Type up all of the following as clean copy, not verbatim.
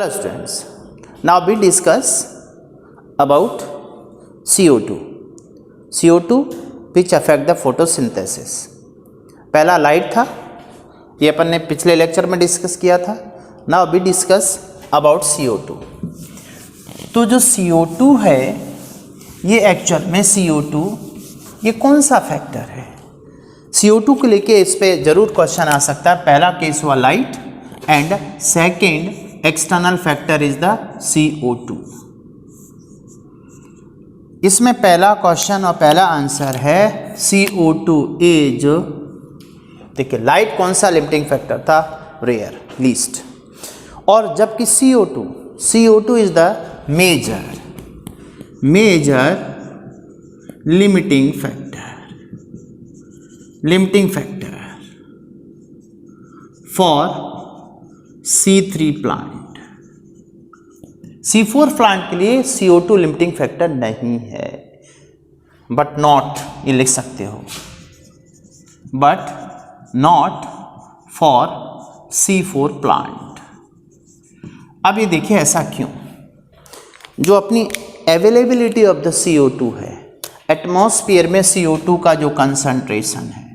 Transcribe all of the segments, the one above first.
Hello students, now we discuss about CO2 which affect the photosynthesis। पहला light था, ये अपन ने पिछले लेक्चर में डिस्कस किया था। Now we discuss about CO2। तो जो CO2 है ये एक्चुअल में CO2 ये कौन सा फैक्टर है? CO2 को लेके इस पे जरूर क्वेश्चन आ सकता है। पहला केस हुआ light and second external factor is the CO2। इसमें पहला क्वेश्चन और पहला आंसर है CO2 इज, देखिए लाइट कौन सा लिमिटिंग फैक्टर था? Rare, least. और जबकि CO2 is the major limiting factor for C3 plant. C4 plant के लिए CO2 लिमिटिंग फैक्टर नहीं है, बट नॉट, ये लिख सकते हो, but not for C4 plant. अब ये देखिए ऐसा क्यों? जो अपनी अवेलेबिलिटी ऑफ द CO2 है, एटमॉस्फेयर में CO2 का जो कंसंट्रेशन है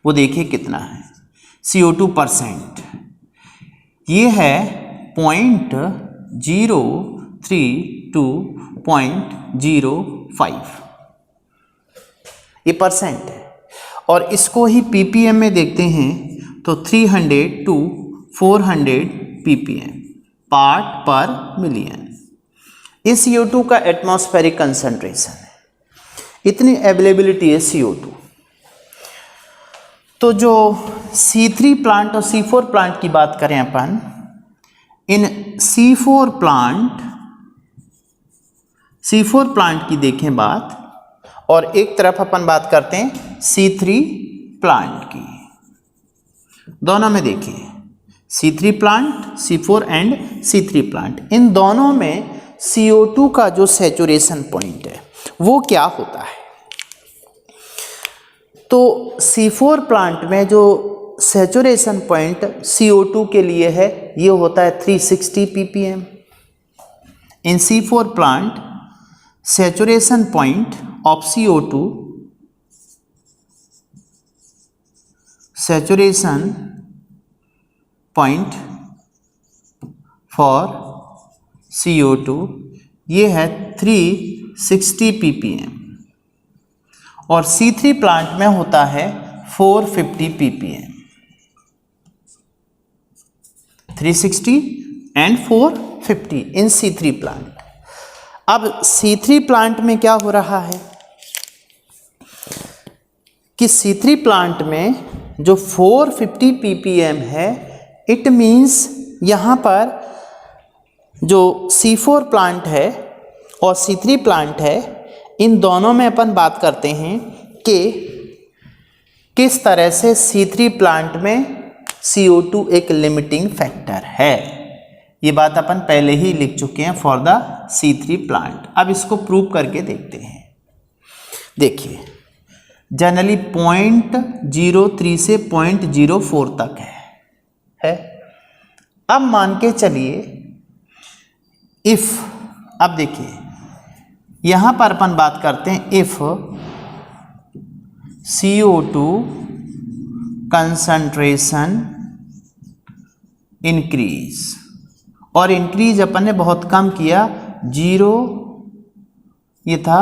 वो देखिए कितना है, CO2%। ये है 0.03 to 0.05, ये परसेंट है। और इसको ही ppm में देखते हैं तो 300 to 400 ppm पार्ट पर मिलियन। इस CO2 का एटमॉस्फेरिक कंसंट्रेशन है, इतनी अवेलेबिलिटी है CO2। तो जो C3 प्लांट और C4 प्लांट की बात करें अपन, इन C4 प्लांट की देखें बात, और एक तरफ अपन बात करते हैं C3 प्लांट की। दोनों में देखिए C3 plant, C4 and C3 plant, इन दोनों में CO2 का जो सैचुरेशन पॉइंट है वो क्या होता है? तो C4 प्लांट में जो सैचुरेशन पॉइंट CO2 के लिए है ये होता है 360 ppm। In C4 plant saturation point of CO2, saturation point for CO2 ये है 360 ppm, और C3 प्लांट में होता है 450 ppm। 360 and 450 in C3 plant. अब C3 प्लांट में क्या हो रहा है कि C3 प्लांट में जो 450 ppm है, इट मीन्स यहाँ पर जो C4 प्लांट है और C3 प्लांट है, इन दोनों में अपन बात करते हैं कि किस तरह से C3 प्लांट में CO2 एक लिमिटिंग फैक्टर है। ये बात अपन पहले ही लिख चुके हैं फॉर द C3 प्लांट। अब इसको प्रूव करके देखते हैं। देखिए जनरली 0.03 से 0.04 तक है। अब मान के चलिए इफ, अब देखिए यहां पर अपन बात करते हैं इफ CO2 कंसंट्रेशन इंक्रीज, और इंक्रीज अपन ने बहुत कम किया, 0, ये था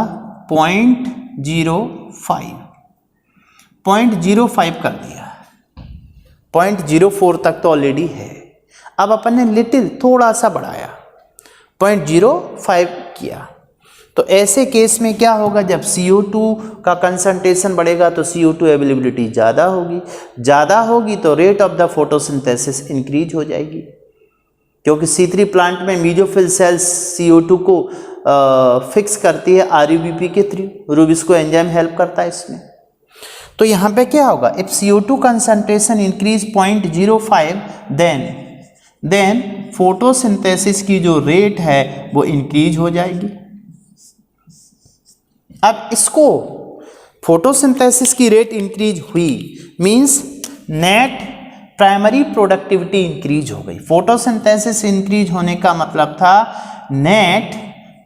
0.05 कर दिया, 0.04 तक तो ऑलरेडी है। अब अपन ने लिटिल थोड़ा सा बढ़ाया, 0.05 किया। तो ऐसे केस में क्या होगा? जब CO2 का कंसंट्रेशन बढ़ेगा तो CO2 अवेलेबिलिटी ज़्यादा होगी तो rate of the photosynthesis increase हो जाएगी, क्योंकि C3 प्लांट में मीजोफिल सेल्स CO2 को फिक्स करती है RUBP के थ्रू। रूबिस्को एंजाइम हेल्प करता है इसमें। तो यहाँ पे क्या होगा? If CO2 concentration increase 0.05 then photosynthesis की जो रेट है वो इंक्रीज हो जाएगी। अब इसको फोटोसिंथेसिस की रेट इंक्रीज हुई means net primary productivity increase हो गई। फोटोसिंथेसिस इंक्रीज होने का मतलब था net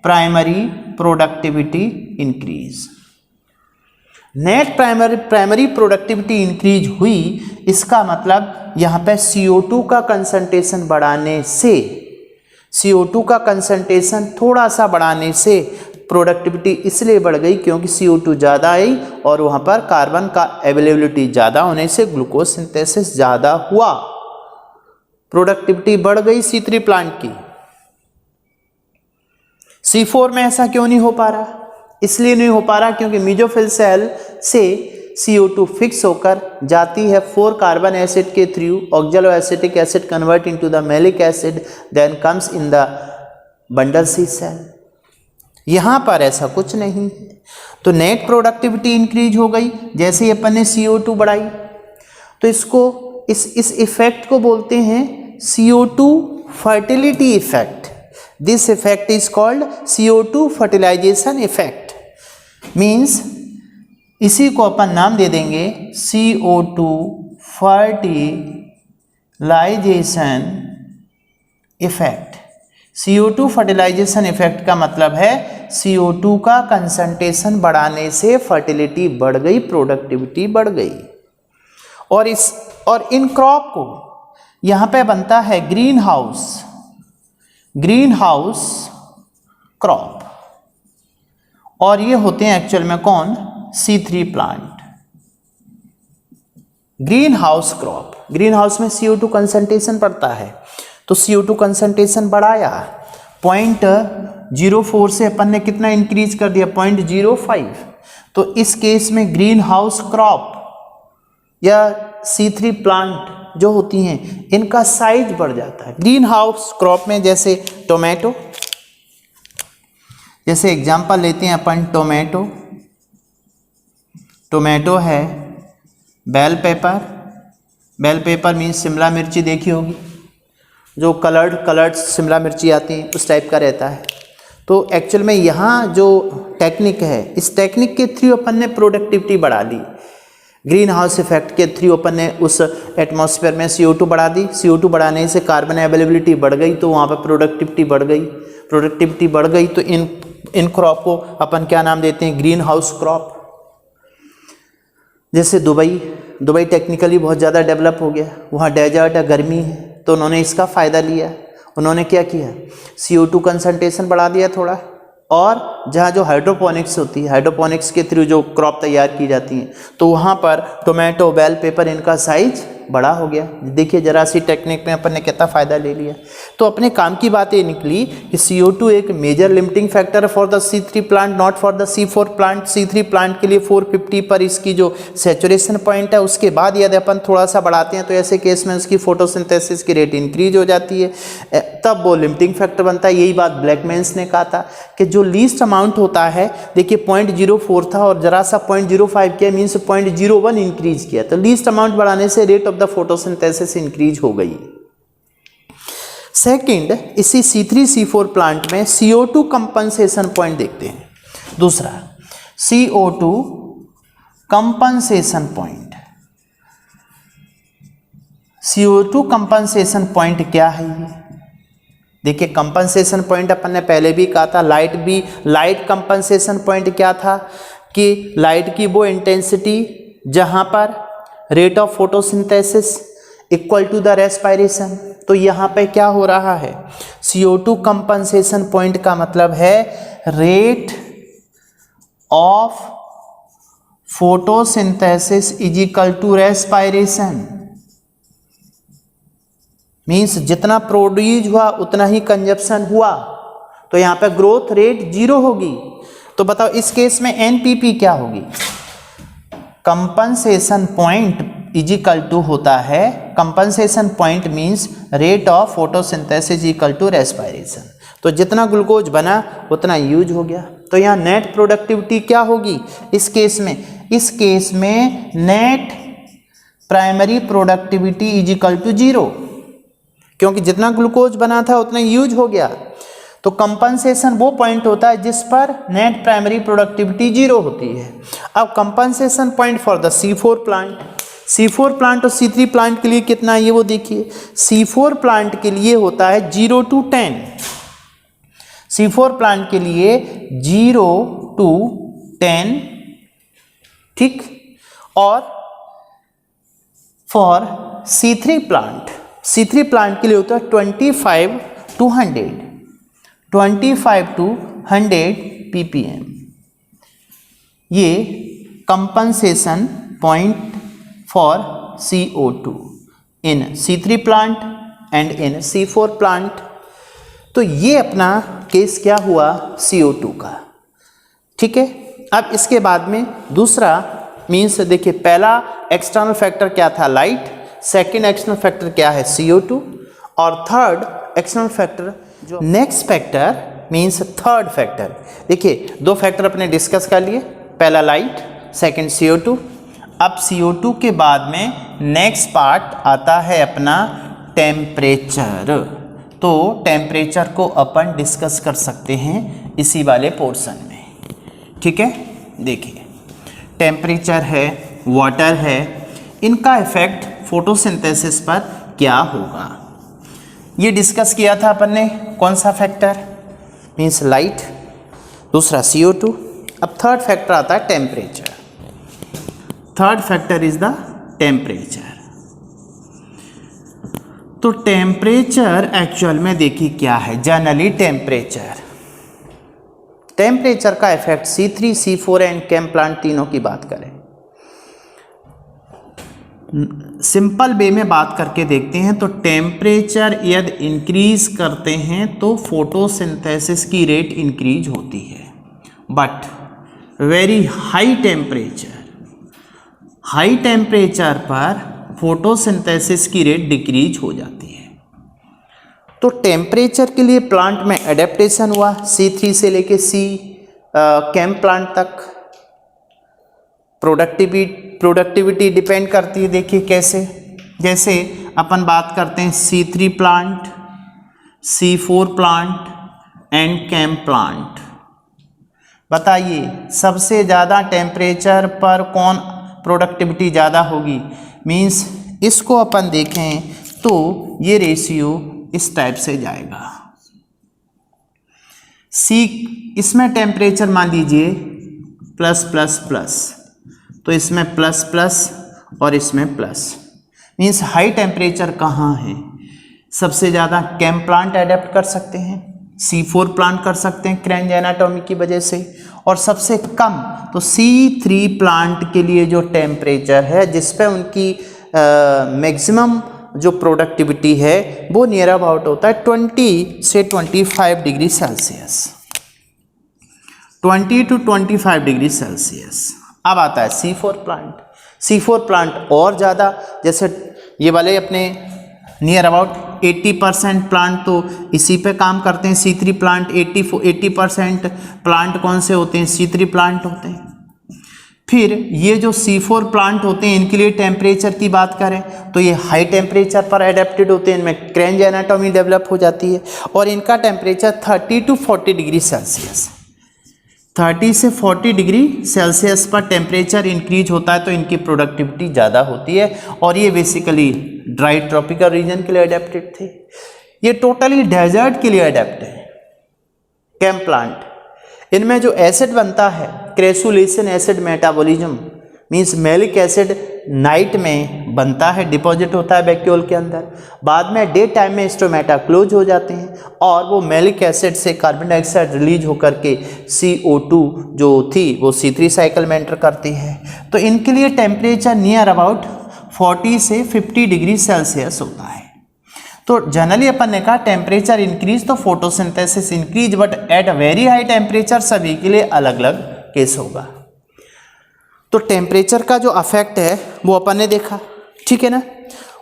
primary productivity increase. Net primary productivity increase हुई, इसका मतलब यहाँ पे CO2 का कंसंट्रेशन बढ़ाने से, CO2 का कंसंट्रेशन थोड़ा सा बढ़ाने से प्रोडक्टिविटी इसलिए बढ़ गई क्योंकि CO2 ज़्यादा आई और वहाँ पर कार्बन का अवेलेबिलिटी ज़्यादा होने से ग्लूकोज सिंथेसिस ज़्यादा हुआ, प्रोडक्टिविटी बढ़ गई C3 प्लांट की। C4 में ऐसा क्यों नहीं हो पा रहा? इसलिए नहीं हो पा रहा क्योंकि मेसोफिल सेल से CO2 फिक्स होकर जाती है 4 कार्बन एसिड के through, oxaloacetic acid convert into the malic acid, then comes in the bundle sheath cell. यहाँ पर ऐसा कुछ नहीं है, तो नेट प्रोडक्टिविटी इंक्रीज हो गई जैसे ही अपन ने CO2 बढ़ाई। तो इसको इस इफेक्ट को बोलते हैं CO2 fertility effect. This effect is called CO2 fertilization effect. Means इसी को अपन नाम दे देंगे CO2 fertilization effect. CO2 fertilization effect का मतलब है CO2 का कंसंट्रेशन बढ़ाने से फर्टिलिटी बढ़ गई, प्रोडक्टिविटी बढ़ गई। और इन क्रॉप को यहाँ पे बनता है ग्रीन हाउस क्रॉप, और ये होते हैं एक्चुअल में कौन? C3 plant. Green house crop, green house में CO2 कंसंट्रेशन बढ़ता है, तो CO2 कंसंट्रेशन बढ़ाया 0.04 से अपन ने कितना इंक्रीज कर दिया? 0.05। तो इस केस में ग्रीन हाउस क्रॉप या C3 प्लांट जो होती हैं इनका साइज बढ़ जाता है। ग्रीन हाउस क्रॉप में जैसे टोमेटो, जैसे एग्जांपल लेते हैं अपन टोमेटो है, बेल पेपर मीन्स शिमला मिर्ची देखी होगी, जो कलर्ड शिमला मिर्ची आती है उस टाइप का रहता है। तो एक्चुअल में यहाँ जो टेक्निक है, इस टेक्निक के थ्रू अपन ने प्रोडक्टिविटी बढ़ा ली। ग्रीन हाउस इफेक्ट के थ्रू अपन ने उस एटमॉस्फेयर में CO2 बढ़ा दी, CO2 बढ़ाने से कार्बन अवेलेबिलिटी बढ़ गई, तो वहाँ पर प्रोडक्टिविटी बढ़ गई। तो इन क्रॉप को अपन क्या नाम देते हैं? Green house crop. जैसे दुबई टेक्निकली बहुत ज़्यादा डेवलप हो गया, वहाँ डेजर्ट है, गर्मी है, तो उन्होंने इसका फ़ायदा लिया। उन्होंने क्या किया? CO2 कंसंट्रेशन बढ़ा दिया थोड़ा, और जहाँ जो हाइड्रोपोनिक्स होती है, हाइड्रोपोनिक्स के थ्रू जो क्रॉप तैयार की जाती हैं, तो वहाँ पर टोमेटो, बेल पेपर, इनका साइज बड़ा हो गया। देखिए जरा सी टेक्निक में अपन ने कितना फ़ायदा ले लिया। तो अपने काम की बात ये निकली कि CO2 एक major limiting factor for the C3 plant, not for the C4 plant. C3 plant के लिए 450 पर इसकी जो सैचुरेशन पॉइंट है, उसके बाद यदि अपन थोड़ा सा बढ़ाते हैं तो ऐसे केस में उसकी फोटोसिंथेसिस की रेट इंक्रीज हो जाती है, तब वो लिमिटिंग फैक्टर बनता है। यही बात ब्लैकमैन्स ने कहा था कि जो लीस्ट अमाउंट होता है, देखिए 0.04 था और जरा सा 0.05 किया, मीन्स 0.01 इंक्रीज किया, तो लीस्ट अमाउंट बढ़ाने से rate of the photosynthesis increase हो गई। सेकंड, इसी C3 C4 प्लांट में CO2 कंपनसेशन पॉइंट देखते हैं। दूसरा CO2 compensation point. CO2 compensation point क्या है ये? देखिए कंपनसेशन पॉइंट अपन ने पहले भी कहा था, लाइट कंपनसेशन पॉइंट क्या था कि लाइट की वो इंटेंसिटी जहां पर rate of photosynthesis equal to the respiration. तो यहाँ पे क्या हो रहा है? CO2 कंपनसेशन पॉइंट का मतलब है rate of photosynthesis is equal to respiration. Means जितना प्रोड्यूस हुआ उतना ही कंजप्शन हुआ, तो यहाँ पे ग्रोथ रेट 0 होगी। तो बताओ इस केस में NPP क्या होगी? Compensation point is equal to होता है, compensation point means rate of photosynthesis equal to respiration. तो जितना ग्लूकोज बना उतना यूज हो गया। तो यहाँ नेट प्रोडक्टिविटी क्या होगी इस केस में? इस केस में net primary productivity is equal to 0, क्योंकि जितना ग्लूकोज बना था उतना यूज हो गया। तो कंपनसेशन वो पॉइंट होता है जिस पर नेट प्राइमरी प्रोडक्टिविटी 0 होती है। अब compensation point for the C4 plant. C4 plant और C3 प्लांट के लिए कितना है ये वो देखिए। C4 प्लांट के लिए होता है 0 to 10, C4 प्लांट के लिए 0 to 10, ठीक। और फॉर C3 प्लांट के लिए होता है 25 to 100 ppm। ये compensation point for CO2 in C3 plant and in C4 plant. तो ये अपना केस क्या हुआ CO2 का, ठीक है। अब इसके बाद में दूसरा मीन्स देखिए, पहला एक्सटर्नल फैक्टर क्या था लाइट, सेकंड एक्सटर्नल फैक्टर क्या है CO2, और थर्ड एक्सटर्नल फैक्टर जो next factor means third factor. देखिए दो फैक्टर अपने डिस्कस कर लिए, पहला लाइट, सेकंड CO2। अब CO2 के बाद में नेक्स्ट पार्ट आता है अपना टेम्परेचर। तो टेम्परेचर को अपन डिस्कस कर सकते हैं इसी वाले पोर्शन में, ठीक है। देखिए टेम्परेचर है, वाटर है, इनका इफेक्ट फोटोसिंथेसिस पर क्या होगा ये डिस्कस किया था अपन ने। कौन सा फैक्टर मीन्स लाइट, दूसरा CO2। अब थर्ड फैक्टर आता है temperature. Third factor is the temperature. तो टेम्परेचर एक्चुअल में देखिए क्या है, जनरली टेम्परेचर का effect C3, C4 and came plant तीनों की बात करें, सिंपल वे में बात करके देखते हैं। तो टेम्परेचर यदि इंक्रीज करते हैं तो फोटोसिंथेसिस की रेट इंक्रीज होती है, बट वेरी हाई टेम्परेचर पर फोटोसिंथेसिस की रेट डिक्रीज हो जाती है। तो टेम्परेचर के लिए प्लांट में एडेप्टेशन हुआ C3 से लेके केम प्लांट तक। प्रोडक्टिविटी डिपेंड करती है, देखिए कैसे, जैसे अपन बात करते हैं C3 plant, C4 plant and came plant. बताइए सबसे ज़्यादा टेम्परेचर पर कौन प्रोडक्टिविटी ज़्यादा होगी। मीन्स इसको अपन देखें तो ये रेशियो इस टाइप से जाएगा। इसमें टेम्परेचर मान लीजिए प्लस प्लस प्लस, तो इसमें प्लस प्लस और इसमें प्लस। मीन्स हाई टेम्परेचर कहाँ है, सबसे ज़्यादा केम प्लांट अडेप्ट कर सकते हैं, C4 प्लांट कर सकते हैं क्रेंज एनाटॉमी की वजह से, और सबसे कम तो C3 प्लांट के लिए जो टेम्परेचर है जिस पे उनकी मैक्सिमम जो प्रोडक्टिविटी है वो नियर अबाउट होता है 20 से 25 degree Celsius, 20 to 25 degree Celsius. अब आता है C4 प्लांट और ज़्यादा, जैसे ये वाले अपने नियर अबाउट 80% प्लांट तो इसी पे काम करते हैं। C3 प्लांट 80% प्लांट कौन से होते हैं, C3 प्लांट होते हैं। फिर ये जो C4 प्लांट होते हैं इनके लिए टेम्परेचर की बात करें तो ये हाई टेम्परेचर पर एडेप्टेड होते हैं, इनमें क्रेंज एनाटॉमी डेवलप हो जाती है, और इनका टेम्परेचर 30 to 40 डिग्री सेल्सियस, 30 से 40 डिग्री सेल्सियस पर टेम्परेचर इंक्रीज होता है तो इनकी प्रोडक्टिविटी ज़्यादा होती है। और ये बेसिकली ड्राई ट्रॉपिकल रीजन के लिए अडेप्टेड थे, ये टोटली डेजर्ट के लिए अडेप्ट है केम प्लांट। इनमें जो एसिड बनता है crassulacean acid metabolism, means malic acid night में बनता है, डिपॉजिट होता है वैक्यूल के अंदर, बाद में डे टाइम में स्टोमेटा क्लोज हो जाते हैं और वो मैलिक एसिड से कार्बन डाइऑक्साइड रिलीज होकर के CO2 जो थी वो C3 साइकिल में एंटर करती है। तो इनके लिए टेम्परेचर नियर अबाउट 40 से 50 डिग्री सेल्सियस होता है। तो जनरली अपन ने कहा टेम्परेचर इंक्रीज तो photosynthesis increase, but at very high temperature सभी के लिए अलग अलग केस होगा। तो टेम्परेचर का जो अफेक्ट है वो अपन ने देखा, ठीक है ना।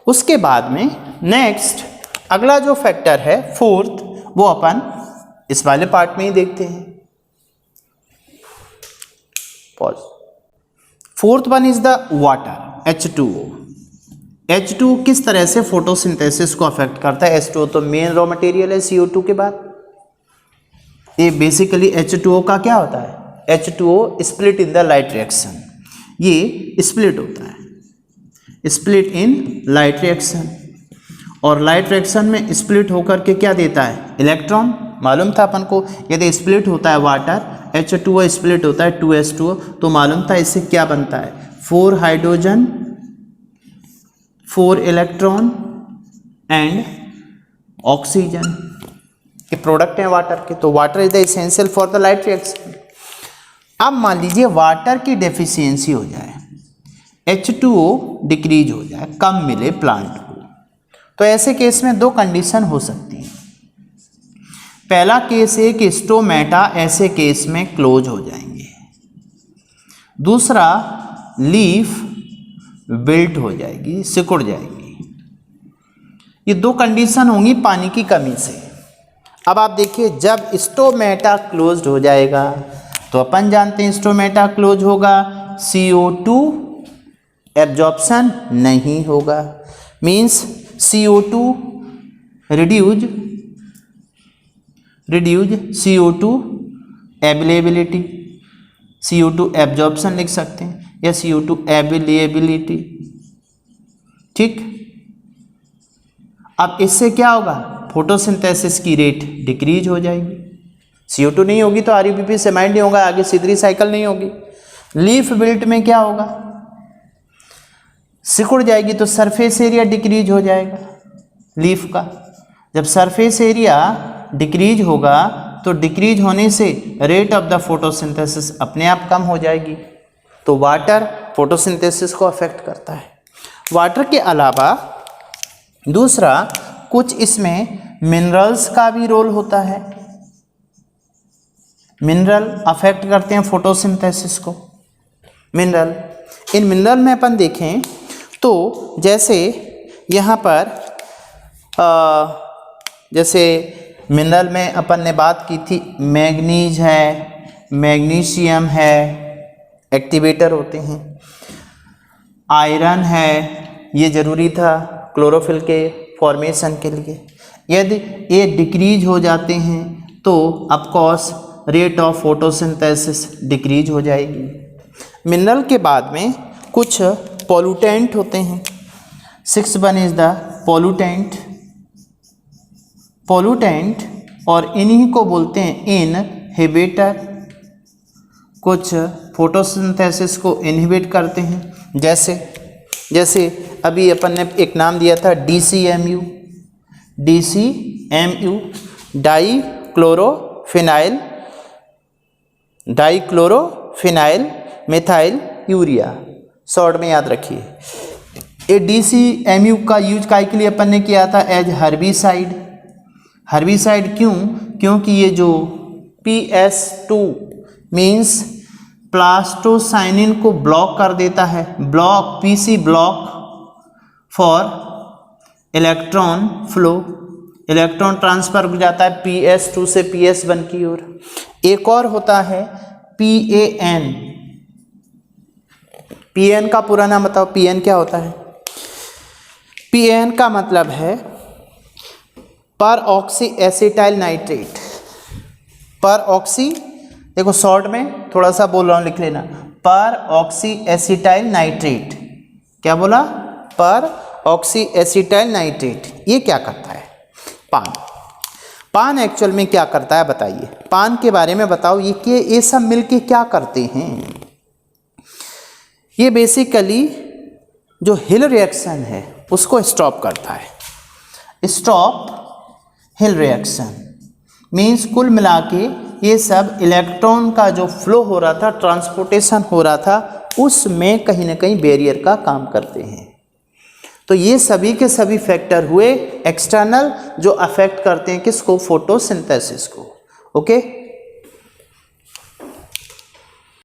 उसके बाद में नेक्स्ट अगला जो फैक्टर है फोर्थ, वो अपन इस वाले पार्ट में ही देखते हैं। Pause. Fourth one is the water, H2O। H2O किस तरह से फोटोसिंथेसिस को अफेक्ट करता है। H2O तो मेन रॉ मटेरियल है CO2 के बाद। ये बेसिकली H2O का क्या होता है, H2O split in the light reaction, ये स्प्लिट होता है। स्प्लिट इन लाइट रिएक्शन, और लाइट रिएक्शन में स्प्लिट होकर के क्या देता है, इलेक्ट्रॉन। मालूम था अपन को यदि स्प्लिट होता है वाटर H2O स्प्लिट होता है 2H2O, तो मालूम था इससे क्या बनता है, 4 हाइड्रोजन 4 इलेक्ट्रॉन एंड ऑक्सीजन, ये प्रोडक्ट हैं वाटर के। तो water is the essential for the light reaction. अब मान लीजिए वाटर की डेफिशिएंसी हो जाए, H2O डिक्रीज हो जाए, कम मिले प्लांट को, तो ऐसे केस में दो कंडीशन हो सकती हैं। पहला केस है कि स्टोमेटा ऐसे केस में क्लोज हो जाएंगे, दूसरा लीफ विल्ट हो जाएगी, सिकुड़ जाएगी। ये दो कंडीशन होंगी पानी की कमी से। अब आप देखिए जब स्टोमेटा क्लोज्ड हो जाएगा तो अपन जानते हैं स्टोमेटा क्लोज होगा, CO2 एब्जॉर्प्शन नहीं होगा, means CO2 reduce CO2 availability, CO2 absorption लिख सकते हैं या CO2 अवेलेबिलिटी, ठीक। अब इससे क्या होगा, फोटोसिंथेसिस की रेट डिक्रीज हो जाएगी, CO2 नहीं होगी तो RUBP सेमाइड नहीं होगा, आगे सीधरी साइकिल नहीं होगी। लीफ विल्ट में क्या होगा, सिकुड़ जाएगी तो सरफेस एरिया डिक्रीज हो जाएगा लीफ का। जब सरफेस एरिया डिक्रीज होगा तो डिक्रीज होने से रेट ऑफ द फोटोसिंथेसिस अपने आप कम हो जाएगी। तो वाटर फोटोसिंथेसिस को अफेक्ट करता है। वाटर के अलावा दूसरा कुछ इसमें मिनरल्स का भी रोल होता है, मिनरल अफेक्ट करते हैं फोटोसिंथेसिस को। मिनरल, इन मिनरल में अपन देखें तो जैसे यहाँ पर जैसे मिनरल में अपन ने बात की थी, मैग्नीज है, मैग्नीशियम है, एक्टिवेटर होते हैं, आयरन है, ये ज़रूरी था क्लोरोफिल के फॉर्मेशन के लिए। यदि ये डिक्रीज हो जाते हैं तो of course rate of photosynthesis decrease हो जाएगी। मिनरल के बाद में कुछ पॉल्यूटेंट होते हैं। 6 इज द पॉल्यूटेंट, पॉल्यूटेंट और इन्हीं को बोलते हैं इनहिबिटर, कुछ फोटोसिंथेसिस को इनहिबिट करते हैं। जैसे अभी अपन ने एक नाम दिया था DCMU, डाइक्लोरोफिनाइल मिथाइल यूरिया, शॉर्ट में याद रखिए। ये DCMU का यूज काय के लिए अपन ने किया था, एज हर्बिसाइड। हर्बिसाइड क्यों, क्योंकि ये जो PS2 मीन्स प्लास्टोसाइनिन को ब्लॉक कर देता है, block PC block for electron flow, electron transfer हो जाता है PS2 से PS1 की ओर। एक और होता है PAN, PAN का पूरा नाम बताओ, PAN क्या होता है? PAN का मतलब है पर ऑक्सी एसिटाइल नाइट्रेट। पर ऑक्सी, देखो शॉर्ट में थोड़ा सा बोल रहा हूँ, लिख लेना, पर ऑक्सी एसिटाइल नाइट्रेट। क्या बोला? पर ऑक्सी एसिटाइल नाइट्रेट। ये क्या करता है? पान एक्चुअल में क्या करता है बताइए, पान के बारे में बताओ। ये सब मिलके क्या करते हैं? ये बेसिकली जो हिल रिएक्शन है उसको स्टॉप करता है। स्टॉप हिल रिएक्शन मीन्स कुल मिला के ये सब इलेक्ट्रॉन का जो फ्लो हो रहा था, ट्रांसपोर्टेशन हो रहा था, उसमें कहीं ना कहीं बैरियर का काम करते हैं। तो ये सभी के सभी फैक्टर हुए एक्सटर्नल जो अफेक्ट करते हैं किसको? फोटोसिंथेसिस को। ओके।